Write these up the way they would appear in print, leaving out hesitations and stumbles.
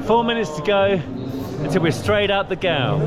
4 minutes to go until we're straight up the Gau.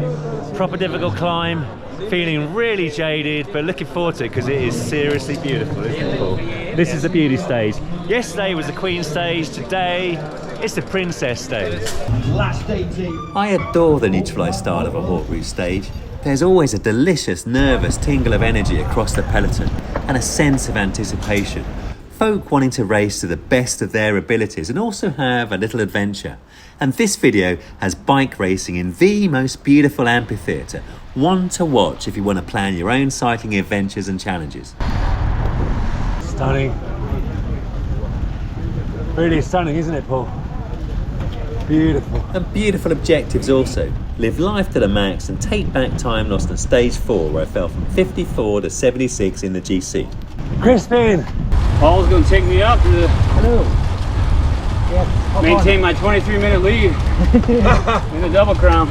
Proper difficult climb, feeling really jaded, but looking forward to it because it is seriously beautiful, isn't it, Paul? This is the beauty stage. Yesterday was the Queen stage, today it's the Princess stage. Last 18. I adore the neutralised style of a Haute Route stage. There's always a delicious, nervous tingle of energy across the peloton and a sense of anticipation. Folk wanting to race to the best of their abilities and also have a little adventure. And this video has bike racing in the most beautiful amphitheatre, one to watch if you want to plan your own cycling adventures and challenges. Stunning. Really stunning, isn't it, Paul? Beautiful. And beautiful objectives also. Live life to the max and take back time lost on stage 4 where I fell from 54 to 76 in the GC. Crispin! Paul's going to take me up to Hello. Yeah, maintain my 23-minute lead in the double crown.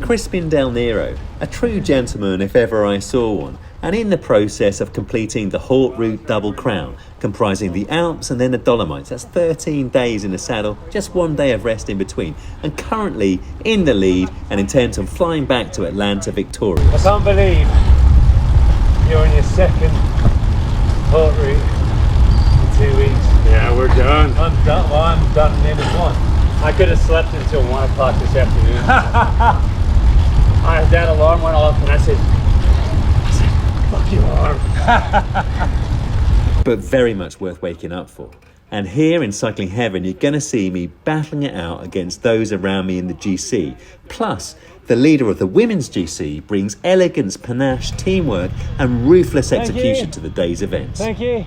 Crispin Del Nero, a true gentleman if ever I saw one, and in the process of completing the Haute Route double crown, comprising the Alps and then the Dolomites. That's 13 days in the saddle, just 1 day of rest in between, and currently in the lead and intent on flying back to Atlanta victorious. I can't believe you're on your second Haute Route in 2 weeks. Yeah, we're done. I'm done. Well, I'm done nearly one. I could have slept until 1 o'clock this afternoon. That alarm went off and I said, fuck your alarm. But very much worth waking up for. And here in cycling heaven, you're going to see me battling it out against those around me in the GC. Plus, the leader of the women's GC brings elegance, panache, teamwork and ruthless execution to the day's events. Thank you.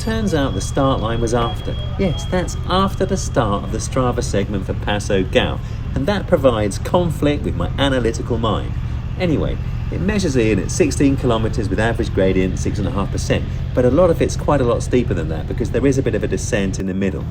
Turns out the start line was after. Yes, that's after the start of the Strava segment for Passo Giau, and that provides conflict with my analytical mind. Anyway, it measures in at 16 kilometres with average gradient 6.5%, but a lot of it's quite a lot steeper than that because there is a bit of a descent in the middle.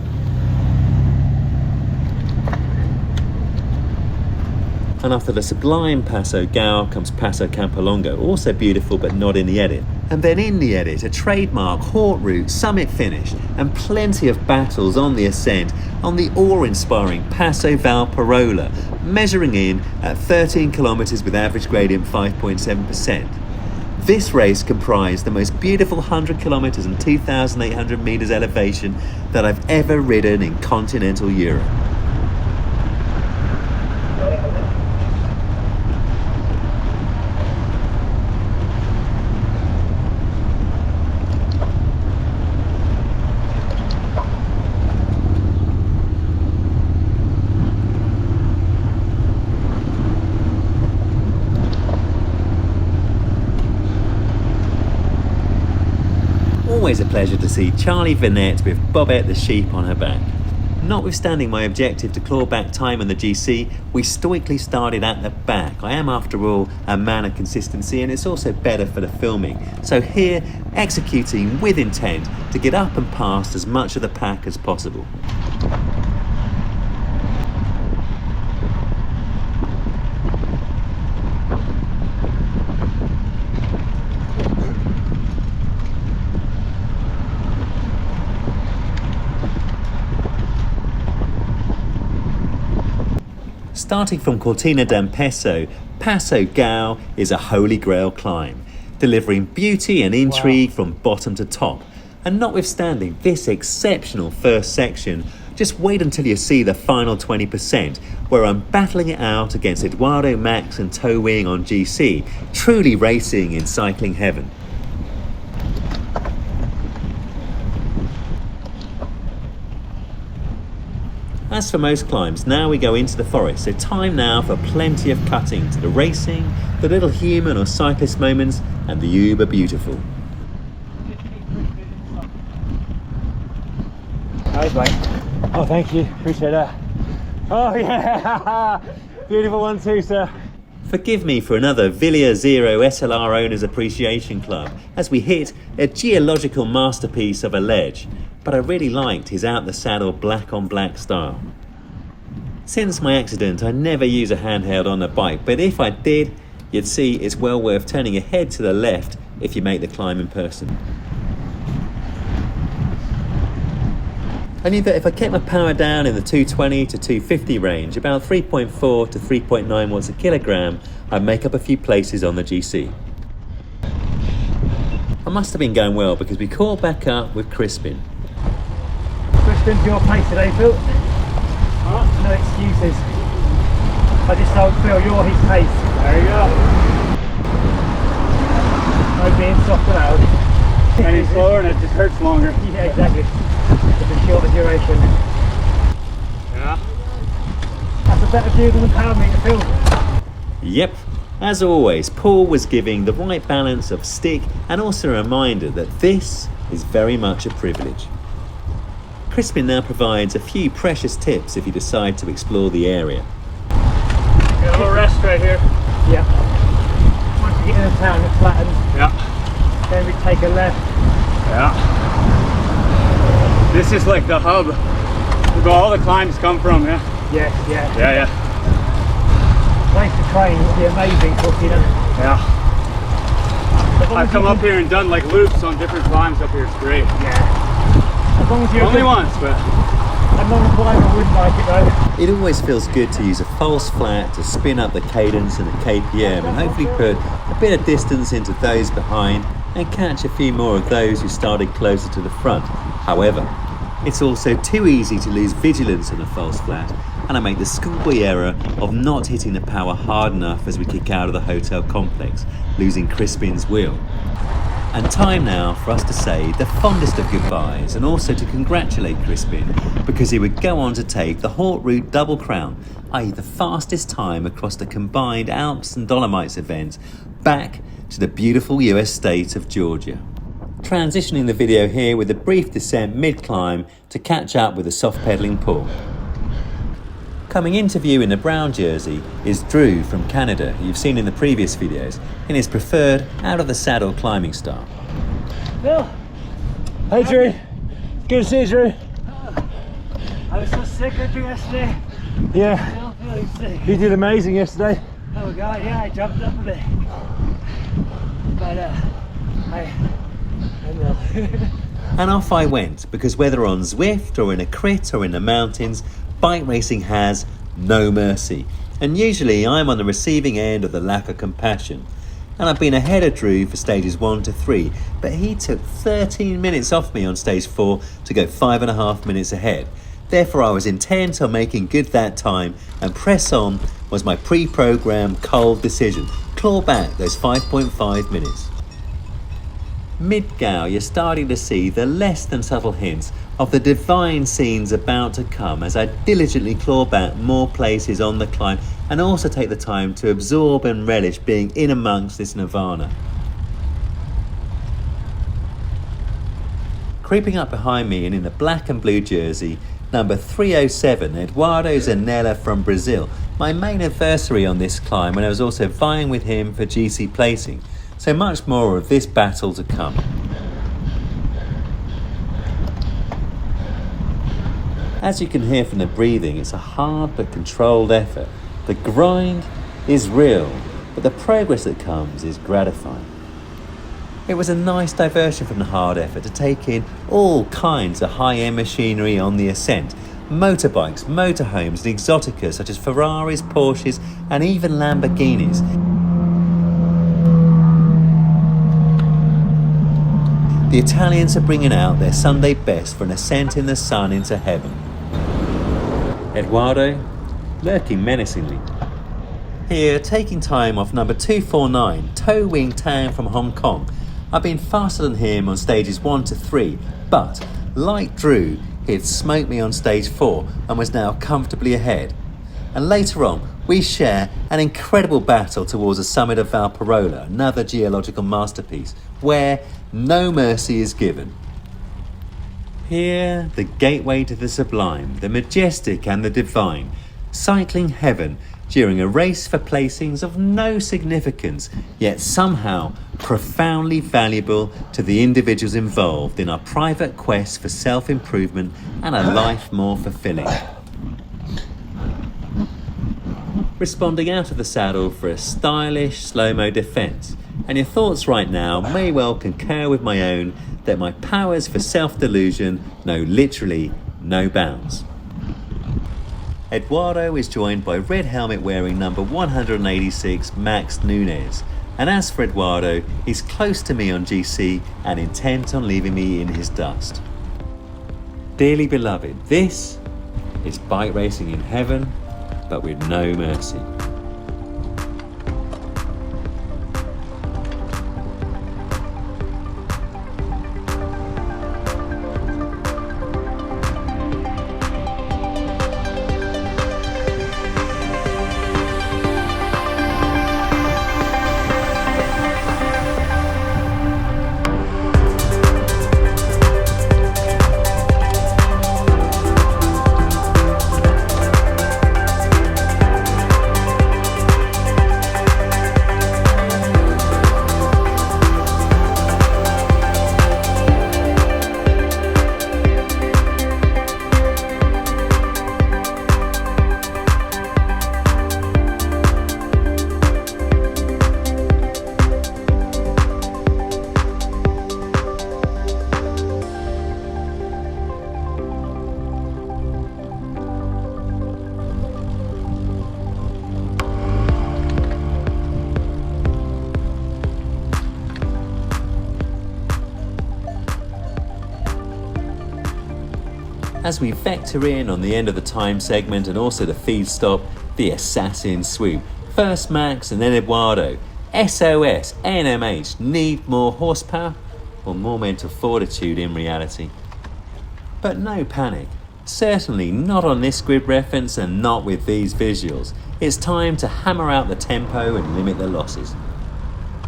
And after the sublime Passo Giau comes Passo Campolongo, also beautiful but not in the edit. And then in the edit, a trademark Haute Route summit finish and plenty of battles on the ascent on the awe-inspiring Passo Valparola, measuring in at 13 kilometres with average gradient 5.7%. This race comprised the most beautiful 100 kilometres and 2,800 metres elevation that I've ever ridden in continental Europe. Always a pleasure to see Charlie Vinette with Bobette the sheep on her back. Notwithstanding my objective to claw back time on the GC, we stoically started at the back. I am, after all, a man of consistency, and it's also better for the filming. So here, executing with intent to get up and past as much of the pack as possible. Starting from Cortina d'Ampezzo, Passo Giau is a holy grail climb, delivering beauty and intrigue from bottom to top. And notwithstanding this exceptional first section, just wait until you see the final 20%, where I'm battling it out against Eduardo Max and Toe Wing on GC, truly racing in cycling heaven. As for most climbs, now we go into the forest, so time now for plenty of cutting to the racing, the little human or cyclist moments, and the uber beautiful. Nice, mate. Oh, thank you. Appreciate that. Oh, yeah. Beautiful one too, sir. Forgive me for another Villiers Zero SLR Owners Appreciation Club as we hit a geological masterpiece of a ledge, but I really liked his out the saddle black on black style. Since my accident, I never use a handheld on the bike, but if I did, you'd see it's well worth turning your head to the left if you make the climb in person. I knew that if I kept my power down in the 220 to 250 range, about 3.4 to 3.9 watts a kilogram, I'd make up a few places on the GC. I must have been going well because we caught back up with Crispin. Crispin's your pace today, Phil. No excuses. I just told Phil you're his pace. There you go. No being soft and loud. Any slower and it just hurts longer. Yeah, exactly. It's a shorter duration. Yeah. That's a better view than the power meter, Phil. Yep. As always, Paul was giving the right balance of stick and also a reminder that this is very much a privilege. Crispin now provides a few precious tips if you decide to explore the area. Get a little rest right here. Yeah. Once you get into town, it flattens. Yeah. Then we take a left. Yeah. This is like the hub where all the climbs come from, yeah? Yes, yeah. Yeah, yeah. Place to train would be amazing, you know. Yeah. I've come up here and done like loops on different climbs up here. It's great. Yeah. As long as you're only once, but I'm not inclined, I wouldn't like it though. It always feels good to use a false flat to spin up the cadence and the KPM and hopefully put a bit of distance into those behind and catch a few more of those who started closer to the front. However, it's also too easy to lose vigilance on a false flat, and I make the schoolboy error of not hitting the power hard enough as we kick out of the hotel complex, losing Crispin's wheel. And time now for us to say the fondest of goodbyes and also to congratulate Crispin because he would go on to take the Haute Route Double Crown, i.e. the fastest time across the combined Alps and Dolomites event back to the beautiful US state of Georgia. Transitioning the video here with a brief descent mid-climb to catch up with a soft pedalling Paul. Coming into view in the brown jersey is Drew from Canada, who you've seen in the previous videos, in his preferred out-of-the-saddle climbing style. Phil! Hey Drew! Good to see you, Drew. I was so sick of you yesterday. Yeah. Still feeling sick. You did amazing yesterday. Oh god, yeah, I jumped up a bit. But I know. And off I went, because whether on Zwift or in a crit or in the mountains, bike racing has no mercy, and usually I'm on the receiving end of the lack of compassion. And I've been ahead of Drew for stages 1 to 3, but he took 13 minutes off me on stage 4 to go 5.5 minutes ahead. Therefore I was intent on making good that time, and press on was my pre-programmed cold decision. Claw back those 5.5 minutes. Mid-Gao, you're starting to see the less than subtle hints of the divine scenes about to come as I diligently claw back more places on the climb and also take the time to absorb and relish being in amongst this nirvana. Creeping up behind me and in the black and blue jersey, number 307, Eduardo Zanella from Brazil, my main adversary on this climb when I was also vying with him for GC placing. So much more of this battle to come. As you can hear from the breathing, it's a hard but controlled effort. The grind is real, but the progress that comes is gratifying. It was a nice diversion from the hard effort to take in all kinds of high-end machinery on the ascent. Motorbikes, motorhomes and exoticas such as Ferraris, Porsches and even Lamborghinis. The Italians are bringing out their Sunday best for an ascent in the sun into heaven. Eduardo, lurking menacingly. Here, taking time off number 249, Toe Wing Tang from Hong Kong. I've been faster than him on stages 1 to 3, but, like Drew, he had smoked me on stage 4 and was now comfortably ahead. And later on, we share an incredible battle towards the summit of Valparola, another geological masterpiece, where no mercy is given. Here, the gateway to the sublime, the majestic and the divine, cycling heaven during a race for placings of no significance, yet somehow profoundly valuable to the individuals involved in our private quest for self-improvement and a life more fulfilling. Responding out of the saddle for a stylish slow-mo defense, and your thoughts right now may well concur with my own that my powers for self-delusion know literally no bounds. Eduardo is joined by red helmet wearing number 186 Max Nunez, and as for Eduardo, he's close to me on GC and intent on leaving me in his dust. Dearly beloved, this is bike racing in heaven, but with no mercy. As we vector in on the end of the time segment and also the feed stop, the assassin swoop. First Max and then Eduardo. SOS, NMH, need more horsepower or more mental fortitude in reality? But no panic. Certainly not on this grid reference and not with these visuals. It's time to hammer out the tempo and limit the losses.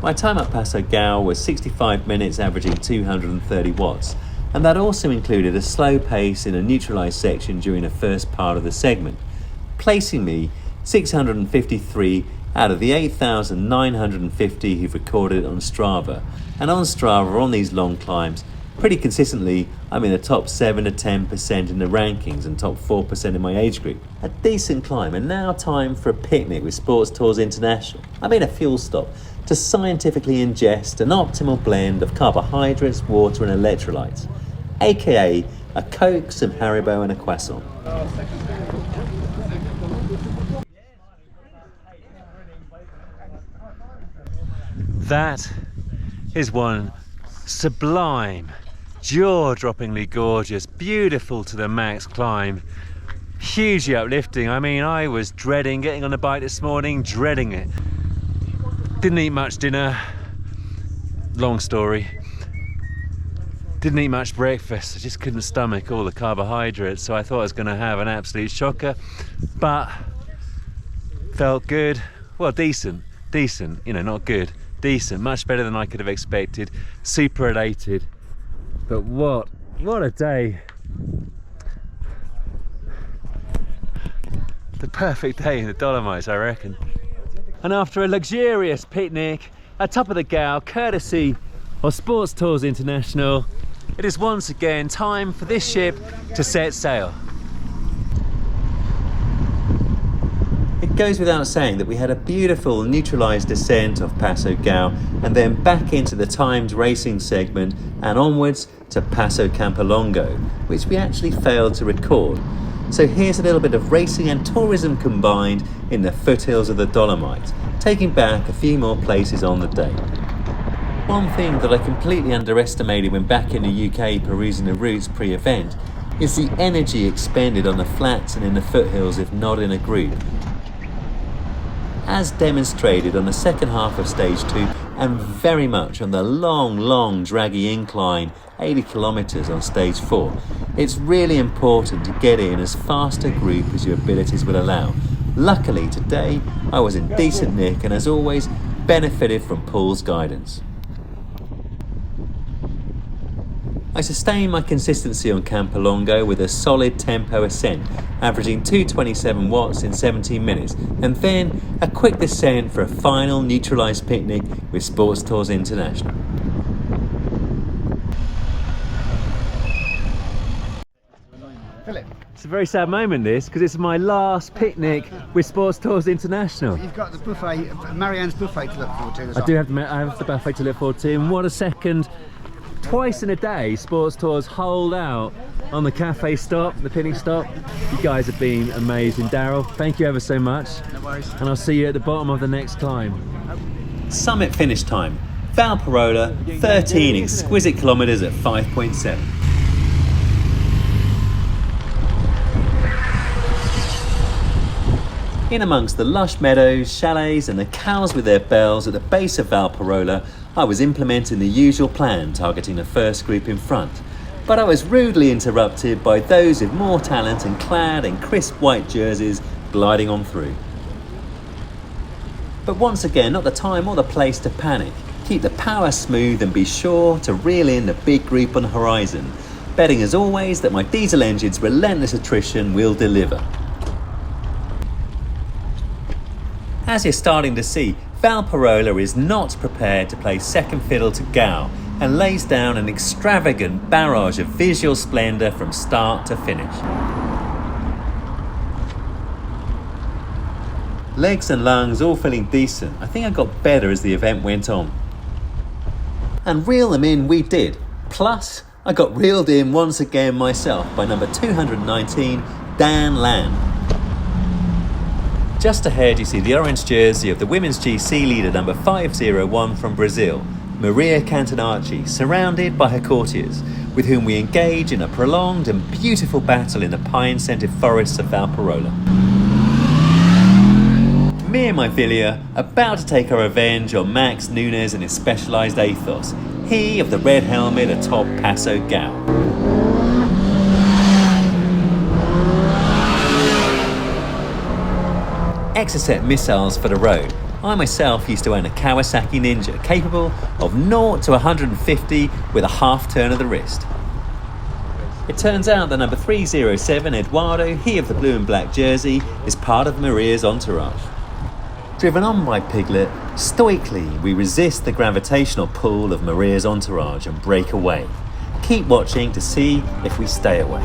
My time at Passo Giau was 65 minutes, averaging 230 watts. And that also included a slow pace in a neutralised section during the first part of the segment, placing me 653 out of the 8,950 who've recorded it on Strava. And on Strava, on these long climbs, pretty consistently, I'm in the top 7 to 10% in the rankings and top 4% in my age group. A decent climb, and now time for a picnic with Sports Tours International. I made a fuel stop to scientifically ingest an optimal blend of carbohydrates, water and electrolytes, aka a Coke, some Haribo and a croissant. That is one sublime, jaw-droppingly gorgeous, beautiful to the max climb, hugely uplifting. I mean, I was dreading getting on the bike this morning, dreading it. Didn't eat much dinner, long story. Didn't eat much breakfast, I just couldn't stomach all the carbohydrates, so I thought I was going to have an absolute shocker, but felt good. Well, decent, you know, not good, decent, much better than I could have expected, super elated. But what a day. The perfect day in the Dolomites, I reckon. And after a luxurious picnic at top of the Giau, courtesy of Sports Tours International, it is once again time for this ship to set sail. It goes without saying that we had a beautiful neutralised descent of Passo Giau and then back into the timed racing segment and onwards to Passo Campolongo, which we actually failed to record. So here's a little bit of racing and tourism combined in the foothills of the Dolomites, taking back a few more places on the day. One thing that I completely underestimated when back in the UK perusing the routes pre-event is the energy expended on the flats and in the foothills if not in a group. As demonstrated on the second half of stage 2 and very much on the long draggy incline 80 kilometres on stage 4, it's really important to get in as fast a group as your abilities will allow. Luckily today I was in decent nick and as always benefited from Paul's guidance. I sustained my consistency on Campolongo with a solid tempo ascent, averaging 227 watts in 17 minutes, and then a quick descent for a final neutralised picnic with Sports Tours International. It's a very sad moment this, because it's my last picnic with Sports Tours International. You've got the buffet, Marianne's buffet to look forward to as well. I have the buffet to look forward to, and what a second twice in a day, Sports Tours hold out on the cafe stop, the pinning stop. You guys have been amazing. Daryl, thank you ever so much. No worries. And I'll see you at the bottom of the next climb. Summit finish time. Valparola, 13 exquisite kilometres at 5.7. In amongst the lush meadows, chalets and the cows with their bells at the base of Valparola, I was implementing the usual plan, targeting the first group in front. But I was rudely interrupted by those with more talent and clad in crisp white jerseys gliding on through. But once again, not the time or the place to panic. Keep the power smooth and be sure to reel in the big group on the horizon, betting as always that my diesel engine's relentless attrition will deliver. As you're starting to see, Valparola is not prepared to play second fiddle to Gau and lays down an extravagant barrage of visual splendour from start to finish. Legs and lungs all feeling decent. I think I got better as the event went on. And reel them in we did. Plus, I got reeled in once again myself by number 219, Dan Land. Just ahead you see the orange jersey of the women's GC leader number 501 from Brazil, Maria Cantanacci, surrounded by her courtiers, with whom we engage in a prolonged and beautiful battle in the pine-scented forests of Valparola. Me and my Villia about to take our revenge on Max Nunes and his specialised Athos, he of the red helmet atop Passo Giau. Exquisite missiles for the road. I myself used to own a Kawasaki Ninja capable of 0 to 150 with a half turn of the wrist. It turns out that number 307, Eduardo, he of the blue and black jersey, is part of Maria's entourage. Driven on by Piglet, stoically we resist the gravitational pull of Maria's entourage and break away. Keep watching to see if we stay away.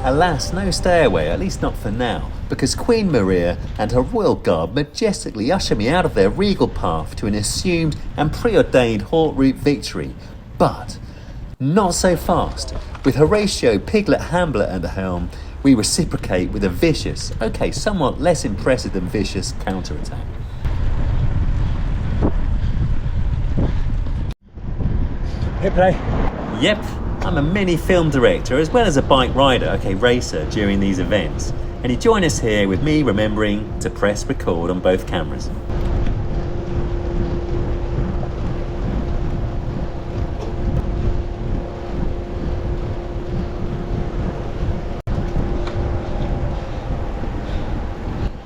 Alas, no stairway, at least not for now, because Queen Maria and her royal guard majestically usher me out of their regal path to an assumed and preordained Haute Route victory. But not so fast. With Horatio, Piglet, Hamlet at the helm, we reciprocate with a vicious, okay, somewhat less impressive than vicious counterattack. Hit play. Yep. I'm a mini film director as well as a bike rider, okay, racer, during these events. And you join us here with me remembering to press record on both cameras.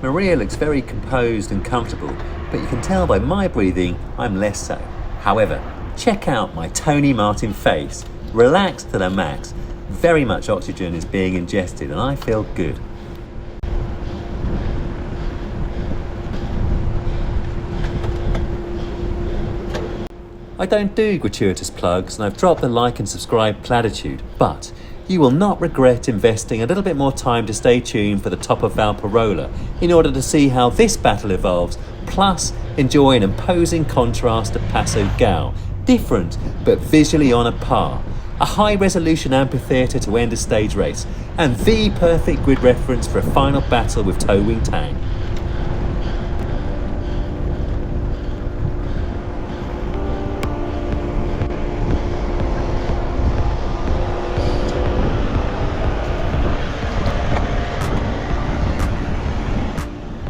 Maria looks very composed and comfortable, but you can tell by my breathing I'm less so. However, check out my Tony Martin face. Relaxed to the max, very much oxygen is being ingested and I feel good. I don't do gratuitous plugs and I've dropped the like and subscribe platitude, but you will not regret investing a little bit more time to stay tuned for the top of Valparola in order to see how this battle evolves, plus enjoy an imposing contrast to Passo Giau, different but visually on a par. A high-resolution amphitheatre to end a stage race, and the perfect grid reference for a final battle with Toe Wing Tang.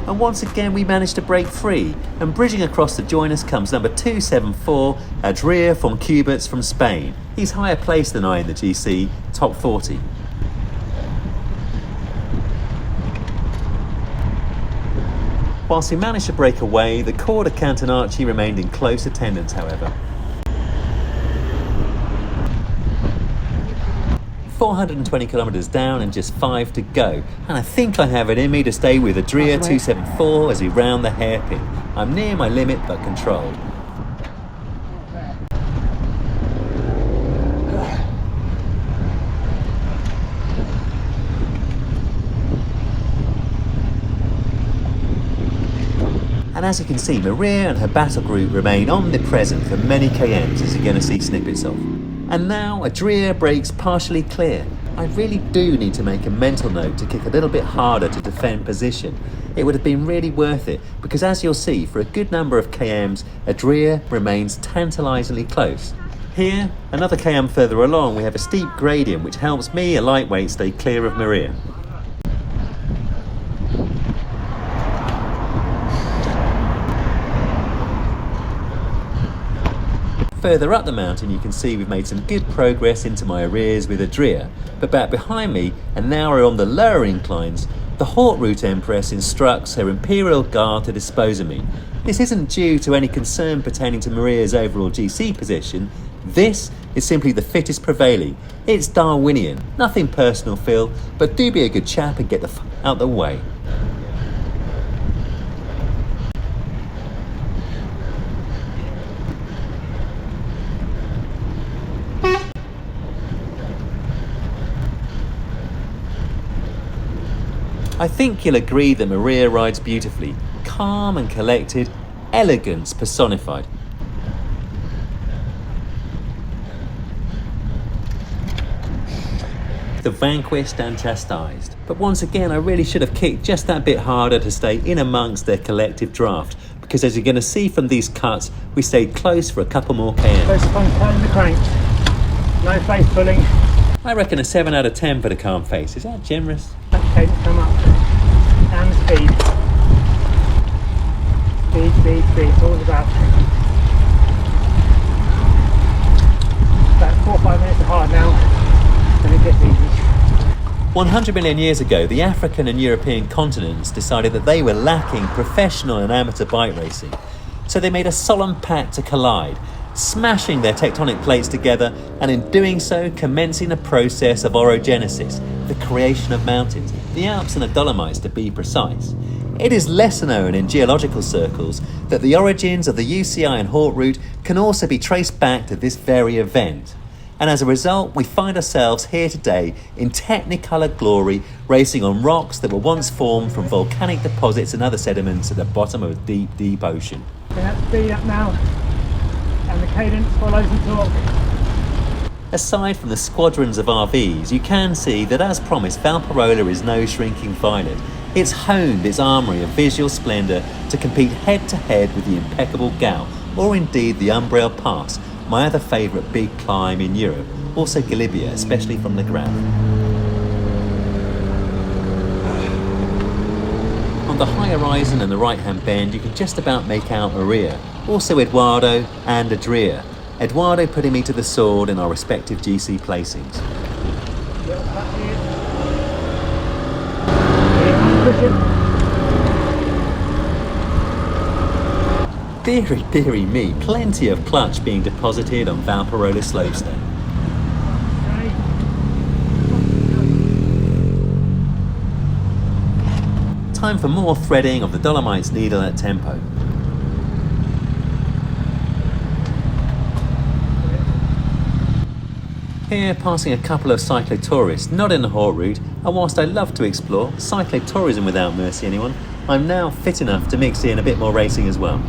And once again we managed to break free, and bridging across to join us comes number 274, Adrià Fontcuberts from Spain. He's higher placed than I in the GC, top 40. Whilst he managed to break away, the Corps de Catenacci remained in close attendance, however. 420 kilometres down and just 5 to go, and I think I have it in me to stay with Adria 274 as we round the hairpin. I'm near my limit but controlled. And as you can see, Maria and her battle group remain omnipresent for many kms, as you're going to see snippets of. And now Adria breaks partially clear. I really do need to make a mental note to kick a little bit harder to defend position. It would have been really worth it, because as you'll see, for a good number of kms, Adria remains tantalisingly close. Here, another km further along, we have a steep gradient which helps me, a lightweight, stay clear of Maria. Further up the mountain you can see we've made some good progress into my arrears with Adria, but back behind me, and now we're on the lower inclines, the Haute Route Empress instructs her Imperial Guard to dispose of me. This isn't due to any concern pertaining to Maria's overall GC position, this is simply the fittest prevailing. It's Darwinian, nothing personal Phil, but do be a good chap and get the f*** out the way. I think you'll agree that Maria rides beautifully, calm and collected, elegance personified. The vanquished and chastised. But once again, I really should have kicked just that bit harder to stay in amongst their collective draft, because as you're going to see from these cuts, we stayed close for a couple more km. Focus upon turning the crank. No face pulling. I reckon a 7 out of 10 for the calm face. Is that generous? Okay, come up. And speed. Speed, speed, speed. It's all about. About 4 or 5 minutes of hard now. Then it gets easy. 100 million years ago, the African and European continents decided that they were lacking professional and amateur bike racing. So they made a solemn pact to collide, smashing their tectonic plates together, and in doing so commencing a process of orogenesis, the creation of mountains, the Alps and the Dolomites to be precise. It is lesser known in geological circles that the origins of the UCI and Haute Route can also be traced back to this very event. And as a result, we find ourselves here today in technicolor glory, racing on rocks that were once formed from volcanic deposits and other sediments at the bottom of a deep, deep ocean. Bring that speed up now. And the cadence follows the torque. Aside from the squadrons of RVs, you can see that as promised, Valparola is no shrinking violet. It's honed its armoury of visual splendour to compete head-to-head with the impeccable Gau, or indeed the Umbrail Pass, my other favourite big climb in Europe, also Galibia, especially from the ground. On the high horizon and the right-hand bend, you can just about make out Maria, also Eduardo and Adria. Eduardo putting me to the sword in our respective GC placings. Deary, deary me, plenty of clutch being deposited on Valparola slopestone. Time for more threading of the Dolomites needle at tempo. Here, passing a couple of cyclotourists, not in the Haute Route, and whilst I love to explore, cyclotourism without mercy anyone, I'm now fit enough to mix in a bit more racing as well.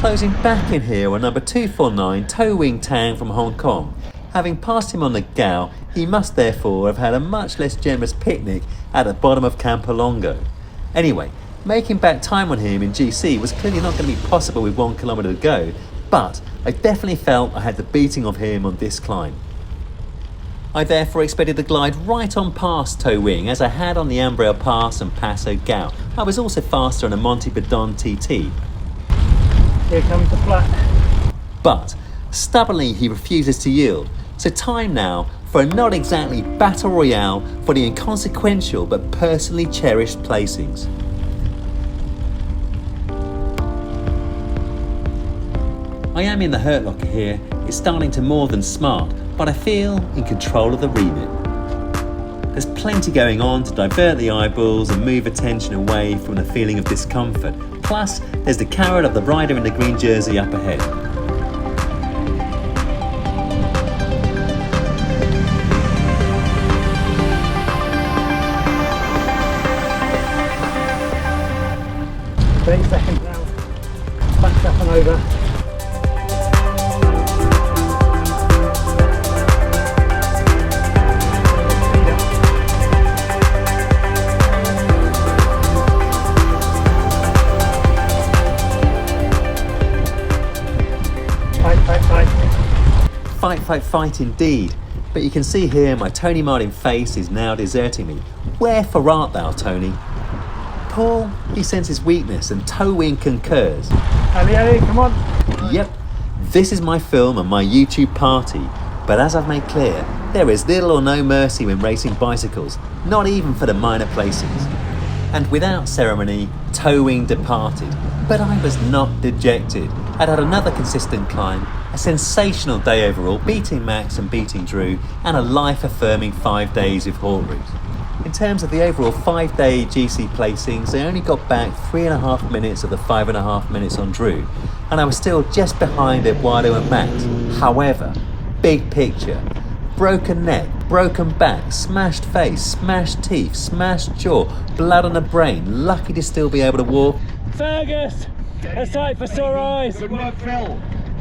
Closing back in here were number 249 Toe Wing Tang from Hong Kong. Having passed him on the Gau, he must therefore have had a much less generous picnic at the bottom of Campolongo. Anyway, making back time on him in GC was clearly not going to be possible with 1 kilometre to go, but I definitely felt I had the beating of him on this climb. I therefore expected to glide right on past Toe Wing as I had on the Umbrail Pass and Passo Giau. I was also faster on a Monte Badon TT. Here comes the flat. But stubbornly he refuses to yield. So time now for a not exactly battle royale for the inconsequential but personally cherished placings. I am in the hurt locker here. It's starting to more than smart, but I feel in control of the remit. There's plenty going on to divert the eyeballs and move attention away from the feeling of discomfort. Plus, there's the carrot of the rider in the green jersey up ahead. Seconds now, back up and over. Fight indeed. But you can see here my Tony Martin face is now deserting me. Wherefore art thou, Tony? Paul, he senses weakness and Towing concurs. Ali, come on. Yep, this is my film and my YouTube party. But as I've made clear, there is little or no mercy when racing bicycles, not even for the minor placings. And without ceremony, Towing departed. But I was not dejected. I'd had another consistent climb, a sensational day overall, beating Max and beating Drew, and a life-affirming 5 days of Haute Route. In terms of the overall 5-day GC placings, I only got back 3.5 minutes of the 5.5 minutes on Drew, and I was still just behind Eduardo and Max. However, big picture, broken neck, broken back, smashed face, smashed teeth, smashed jaw, blood on the brain, lucky to still be able to walk. Fergus, a sight for sore eyes. Good work, Phil.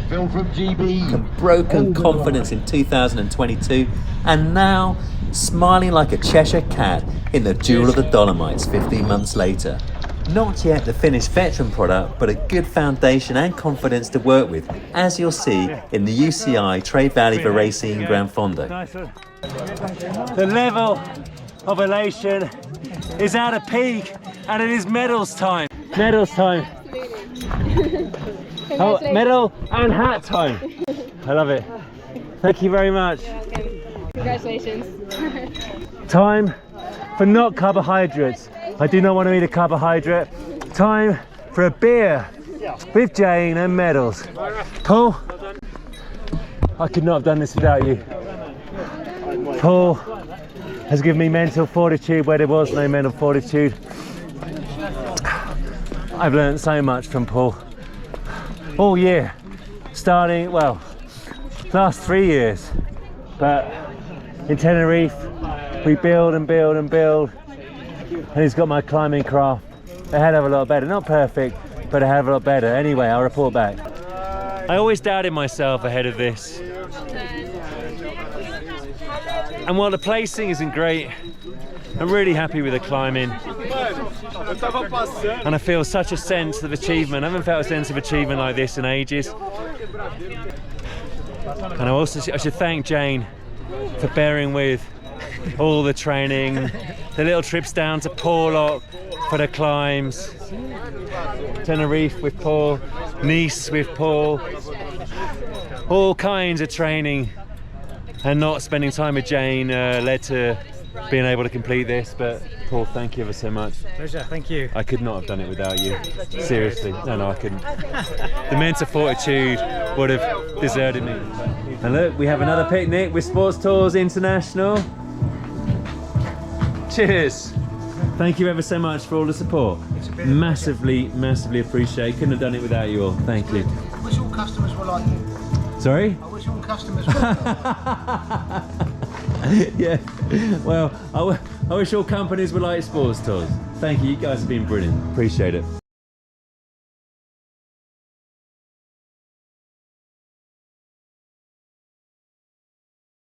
Phil from GB. And broken confidence in 2022, and now smiling like a Cheshire cat in the Jewel of the Dolomites 15 months later. Not yet the finished veteran product, but a good foundation and confidence to work with, as you'll see in the UCI Trade Valley for Racing Gran Fondo. The level of elation is at a peak, and it is medals time. Medals time. Oh, medal and hat time. I love it. Thank you very much. Congratulations. Time for not carbohydrates. I do not want to eat a carbohydrate. Time for a beer with Jane and medals. Paul, I could not have done this without you. Paul has given me mental fortitude where there was no mental fortitude. I've learned so much from Paul all year, starting, well, last 3 years, but in Tenerife we build and build and build, and he's got my climbing craft a hell of a lot better. Not perfect, but a hell of a lot better. Anyway, I'll report back. I always doubted myself ahead of this, and while the placing isn't great, I'm really happy with the climbing, and I feel such a sense of achievement. I haven't felt a sense of achievement like this in ages. And I should thank Jane for bearing with all the training, the little trips down to Porlock for the climbs, Tenerife with Paul, Nice with Paul, all kinds of training, and not spending time with Jane led to being able to complete this. But Paul, thank you ever so much. Pleasure, thank you. I could not have done it without you. Seriously, no, I couldn't. The mental fortitude would have deserted me. And look, we have another picnic with Sports Tours International. Cheers. Thank you ever so much for all the support. Massively appreciate. Couldn't have done it without you all. Thank you. I wish all customers were like you. Sorry? I wish all customers were like you. Yeah, well, I wish all companies were like Sports Tours. Thank you, you guys have been brilliant. Appreciate it.